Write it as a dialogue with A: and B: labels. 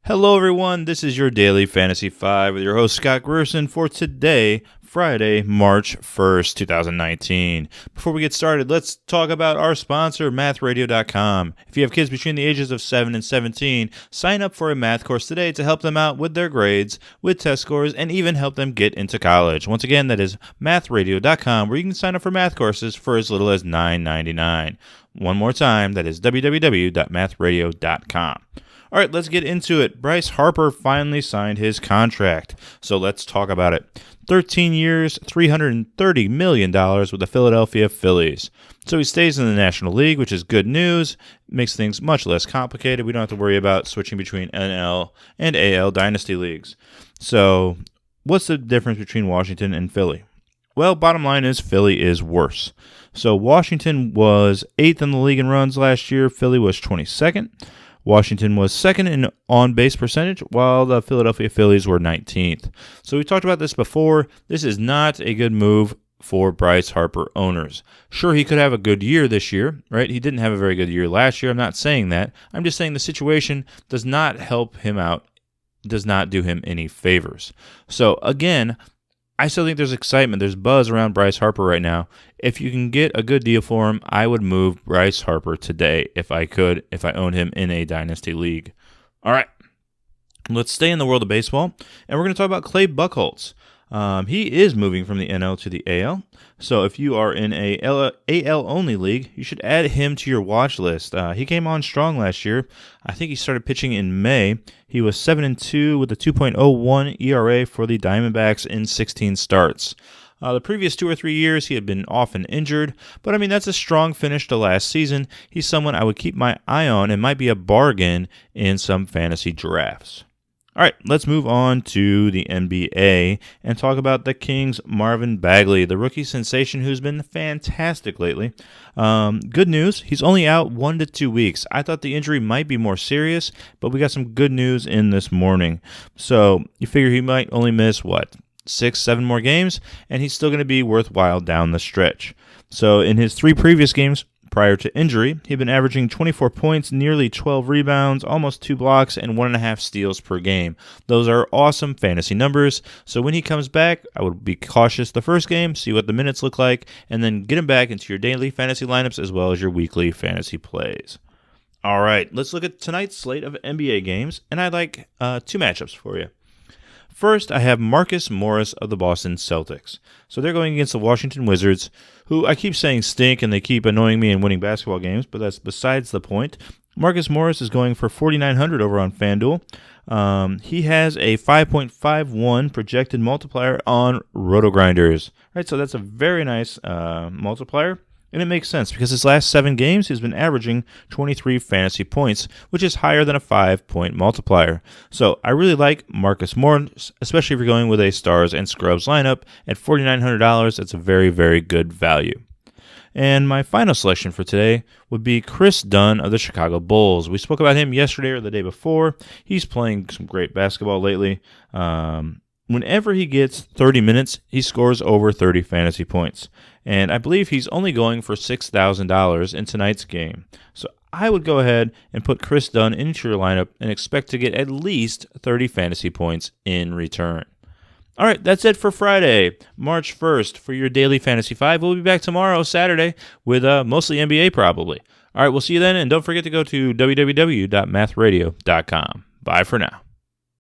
A: Hello, everyone. This is your Daily Fantasy 5 with your host, Scott Grierson, for today, Friday, March 1st, 2019. Before we get started, let's talk about our sponsor, MathRadio.com. If you have kids between the ages of 7 and 17, sign up for a math course today to help them out with their grades, with test scores, and even help them get into college. Once again, that is MathRadio.com, where you can sign up for math courses for as little as $9.99. One more time, that is www.mathradio.com. All right, let's get into it. Bryce Harper finally signed his contract, so let's talk about it. 13 years, $330 million with the Philadelphia Phillies. So he stays in the National League, which is good news. Makes things much less complicated. We don't have to worry about switching between NL and AL dynasty leagues. So what's the difference between Washington and Philly? Well, bottom line is Philly is worse. So Washington was 8th in the league in runs last year. Philly was 22nd. Washington was second in on-base percentage, while the Philadelphia Phillies were 19th. So we talked about this before. This is not a good move for Bryce Harper owners. Sure, he could have a good year this year, right? He didn't have a very good year last year. I'm not saying that. I'm just saying the situation does not help him out, does not do him any favors. So again, I still think there's excitement. There's buzz around Bryce Harper right now. If you can get a good deal for him, I would move Bryce Harper today if I could, if I owned him in a dynasty league. All right, let's stay in the world of baseball, and we're going to talk about Clay Buckholz. He is moving from the NL to the AL. So if you are in a AL-only league, you should add him to your watch list. He came on strong last year. I think he started pitching in May. He was 7-2 with a 2.01 ERA for the Diamondbacks in 16 starts. The previous 2 or 3 years, he had been often injured, but I mean, that's a strong finish to last season. He's someone I would keep my eye on and might be a bargain in some fantasy drafts. All right, let's move on to the NBA and talk about the Kings' Marvin Bagley, the rookie sensation who's been fantastic lately. Good news, he's only out 1 to 2 weeks. I thought the injury might be more serious, but we got some good news in this morning. So you figure he might only miss, 6-7 more games, and he's still going to be worthwhile down the stretch. So in his 3 previous games prior to injury, he'd been averaging 24 points, nearly 12 rebounds, almost 2 blocks, and 1.5 steals per game. Those are awesome fantasy numbers. So when he comes back, I would be cautious the first game, see what the minutes look like, and then get him back into your daily fantasy lineups as well as your weekly fantasy plays. All right, let's look at tonight's slate of NBA games, and I'd like 2 matchups for you. First, I have Marcus Morris of the Boston Celtics. So they're going against the Washington Wizards, who I keep saying stink and they keep annoying me in winning basketball games, but that's besides the point. Marcus Morris is going for 4,900 over on FanDuel. He has a 5.51 projected multiplier on RotoGrinders. Right, so that's a very nice multiplier. And it makes sense because his last 7 games, he's been averaging 23 fantasy points, which is higher than a 5-point multiplier. So I really like Marcus Morris, especially if you're going with a Stars and Scrubs lineup. At $4,900, that's a very, very good value. And my final selection for today would be Chris Dunn of the Chicago Bulls. We spoke about him yesterday or the day before. He's playing some great basketball lately. Whenever he gets 30 minutes, he scores over 30 fantasy points. And I believe he's only going for $6,000 in tonight's game. So I would go ahead and put Chris Dunn into your lineup and expect to get at least 30 fantasy points in return. All right, that's it for Friday, March 1st, for your Daily Fantasy 5. We'll be back tomorrow, Saturday, with mostly NBA probably. All right, we'll see you then, and don't forget to go to www.mathradio.com. Bye for now.